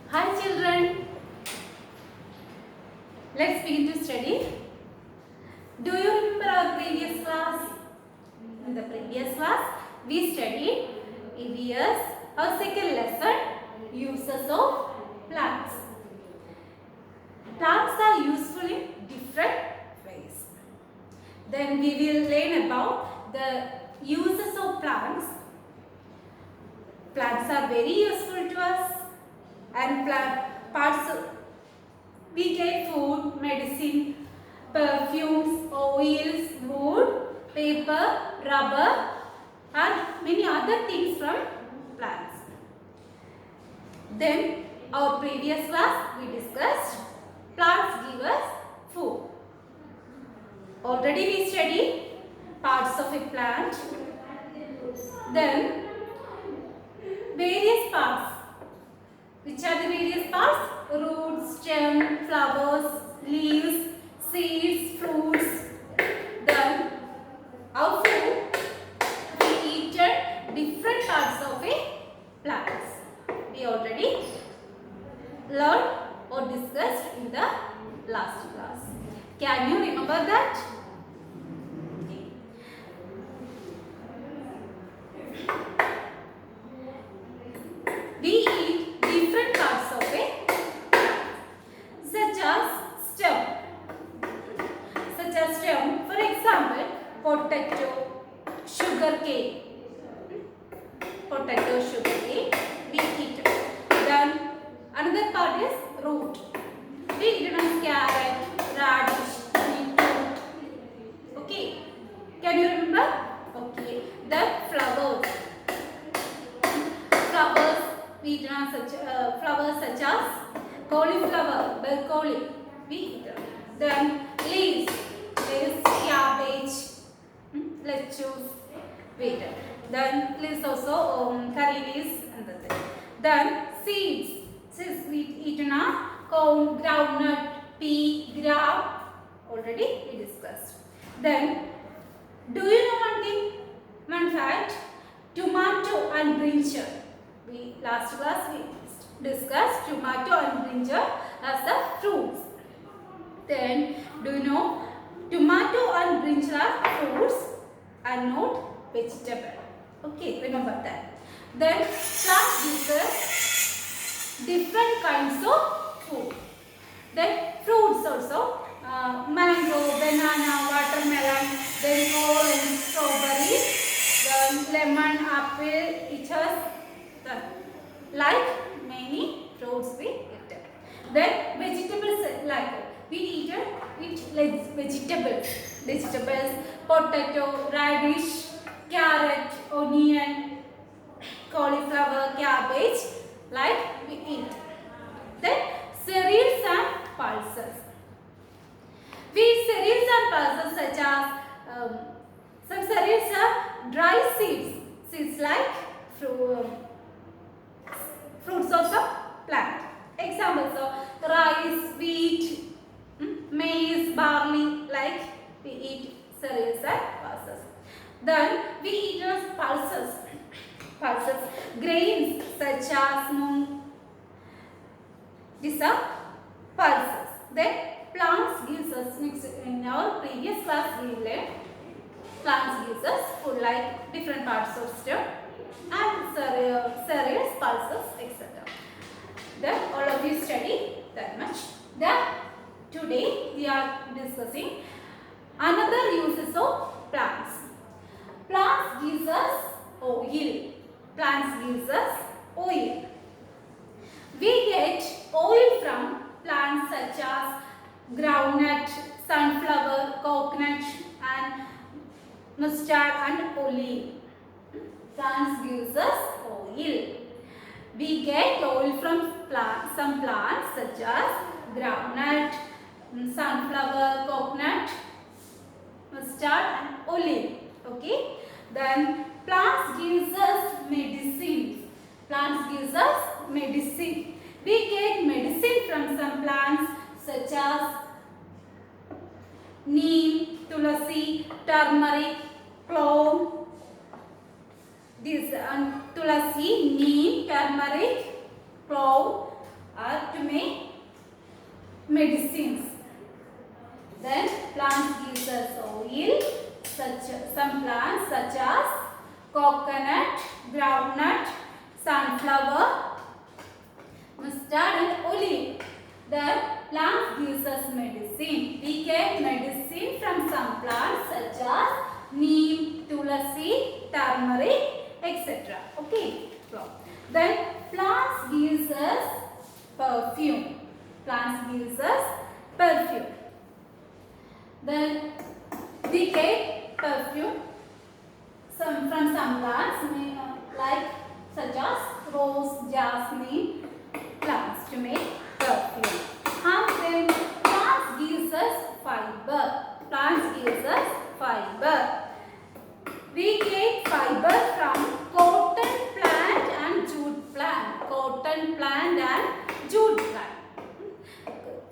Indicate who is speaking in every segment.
Speaker 1: Hi children, let's begin to study. Do you remember our previous class? In the previous class, we studied EVS, our second lesson, uses of plants. Plants are useful in different ways. Then we will learn about the uses of plants. Plants are very useful to us and parts we get food, medicine, perfumes, oils, wood, paper, rubber and many other things from plants. Then our previous class we discussed plants give us food. Already we studied parts of a plant. Then various parts. Which are the various parts? Roots, stem, flowers, leaves, seeds, fruits. Then our food, we eat different parts of a plant. We already learned or discussed in the last class. Can you remember that? We eat different parts of a plant, such as stem. For example, potato, sugar cane. Potato, sugar cane, we eat. Then another part is root. We eat carrot, radish, beetroot. Okay. Can you remember? Okay. Then flowers. We eat flowers such as cauliflower, broccoli. We eat. Then leaves. There is cabbage, lettuce. Wait. Then leaves also curry leaves and the thing. Then seeds. Seeds we eat corn, groundnut, pea, gram. Already we discussed. Then do you know one thing? One fact. Tomato and brinjal. We last class we discussed tomato and brinjal as the fruits. Then do you know tomato and brinjal are fruits and not vegetable. Okay, remember that. Then plant gives us different kinds of food. Then fruits also mango, banana, watermelon, then orange, strawberry, then lemon, apple, it has like many fruits we eat. Then vegetables like we eat vegetables, potato, radish, carrot, onion, cauliflower, cabbage, like we eat. Then cereals and pulses. We eat cereals and pulses such as some cereals are dry seeds like fruits of the plant. Examples of rice, wheat, maize, barley, like we eat cereals and pulses. Then we eat pulses, grains such as moong. These are pulses. Then plants gives us, in our previous class we learned, plants gives us food like different parts of stem and cereals, pulses, etc. Then all of you study that much. Then today we are discussing another uses of plants. Plants gives us oil. Plants gives us oil. We get oil from plants such as groundnut, sunflower, coconut and mustard and olive. Plants gives us oil. We get oil from some plants such as groundnut, sunflower, coconut, mustard and olive. Okay. Then plants gives us medicine. Plants gives us medicine. We get medicine from some plants such as neem, tulasi, turmeric, clove. These tulasi, neem, turmeric, clove, are to make medicines. Then plants gives us oil. Some plants such as coconut, groundnut, sunflower, mustard and olive. Then plants gives us medicine. We get medicine from some plants such as neem, tulasi, turmeric, etc. Okay. Then plants gives us perfume. Plants gives us perfume. Then we get perfume from some plants like such as rose, jasmine plants to make perfume. And then plants gives us fiber. Plants gives us fiber. We get fiber from cotton plant and jute plant. Cotton plant and jute plant.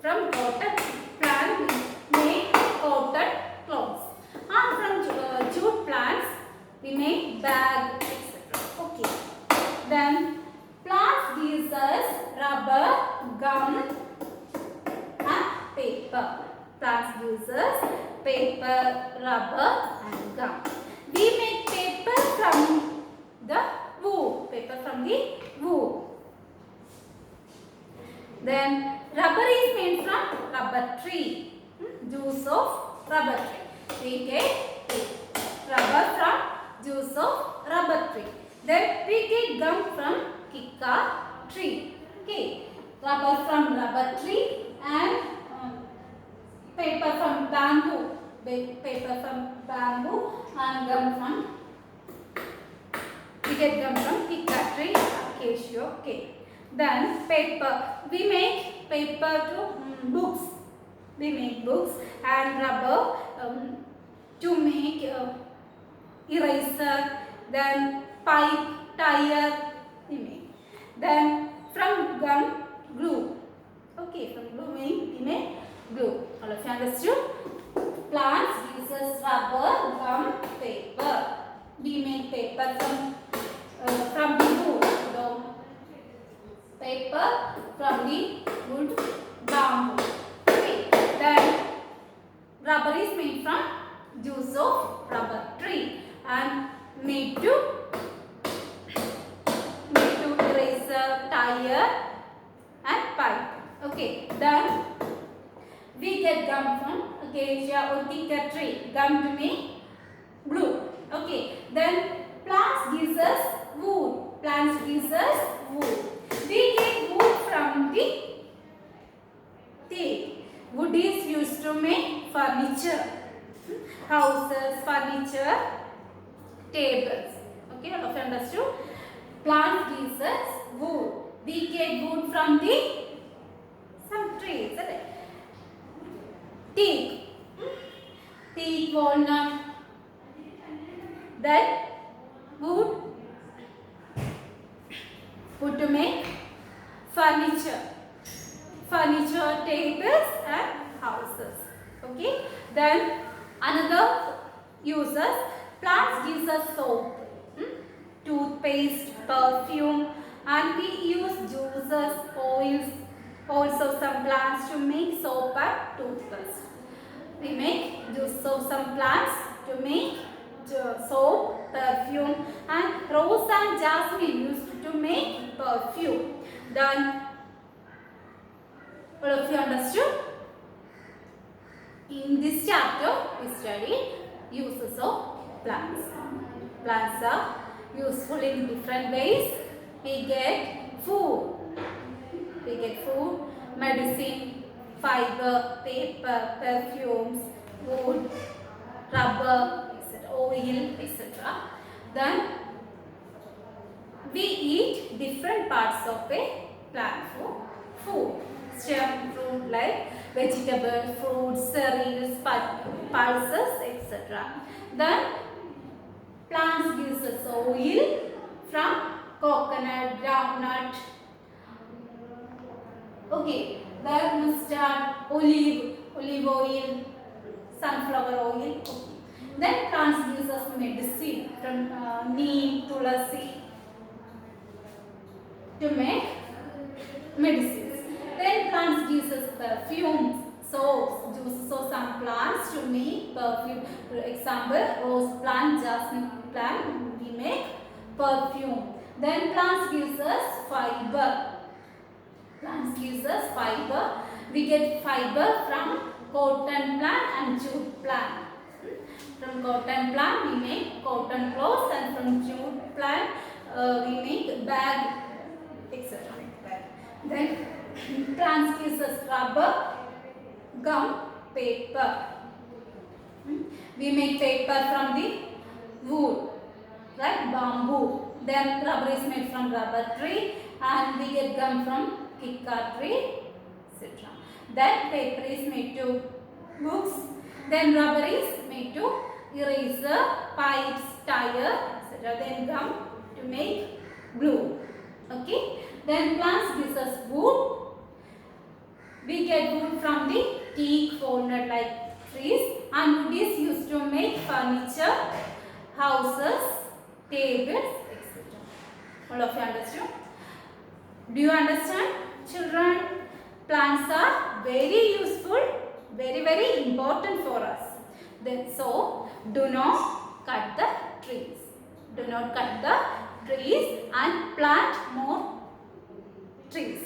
Speaker 1: From cotton plant we make cotton clothes. And from jute plants we make bag, etc. Okay. Then plants gives us rubber, gum and paper. Plants gives us paper, rubber and gum. We make paper from the wool. Paper from the wool. Then rubber is made from rubber tree. Juice of rubber tree. We get rubber from juice of rubber tree. Then we get gum from kika tree. Okay. Rubber from rubber tree and paper from bamboo. Paper from bamboo and gum from, we get gum from kika tree, acacia. Okay. Then paper. We make paper to books. We make books and rubber to make eraser. Then pipe, tire we make. Then from gum, glue. Okay, from glue we make glue. All of you understood? Plants gives us rubber, gum, paper. We make paper from the wood. Paper from the wood, bamboo. Okay. Then rubber is made from juice of rubber tree and made to eraser, tire and pipe. Okay. Then we get gum from acacia or kika tree. Gum to make glue. Okay. Then plants gives us wood. Plants gives us wood. We get wood from the tree. Wood is used to make furniture. Houses, furniture, tables. Okay, all of you understood? Plants gives us wood. We get wood from some trees. Teak. Teak, walnut. Then wood. Wood to make furniture. Furniture, tables and houses. Okay. Then another uses, plants gives us soap, toothpaste, perfume, and we use juices, oils, also some plants to make soap and toothpaste. We make juice of some plants to make soap, perfume, and rose and jasmine used to make perfume. Then all of you understood? In this chapter we study uses of plants. Plants are useful in different ways. We get food. We get food, medicine, fiber, paper, perfumes, wood, rubber, etc., oil, etc. Then we eat different parts of a plant for food. Stem, fruit like vegetables, fruits, cereals, pulses, etc. Then plants gives us oil from coconut, groundnut. Okay, then mustard, olive oil, sunflower oil. Okay. Then plants gives us medicine from neem, tulasi to make medicines. fumes. Soaps uses of some plants to make perfume. For example, rose plant, jasmine plant, we make perfume. Then plants gives us fiber. Plants gives us fiber. We get fiber from cotton plant and jute plant. From cotton plant we make cotton clothes, and from jute plant we make bag, etc. Then plants gives us rubber, gum, paper. We make paper from the wood, right? Bamboo. Then rubber is made from rubber tree, and we get gum from kikar tree, etc. Then paper is made to books. Then rubber is made to eraser, pipes, tire, etc. Then gum to make glue. Okay. Then plants gives us wood. We get wood from the teak, walnut like trees, and wood is used to make furniture, houses, tables, etc. All of you understood? Do you understand, children? Plants are very useful, very important for us. Then so do not cut the trees. Do not cut the trees and plant more trees.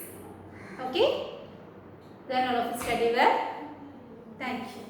Speaker 1: Okay? Then all of you study well. Thank you.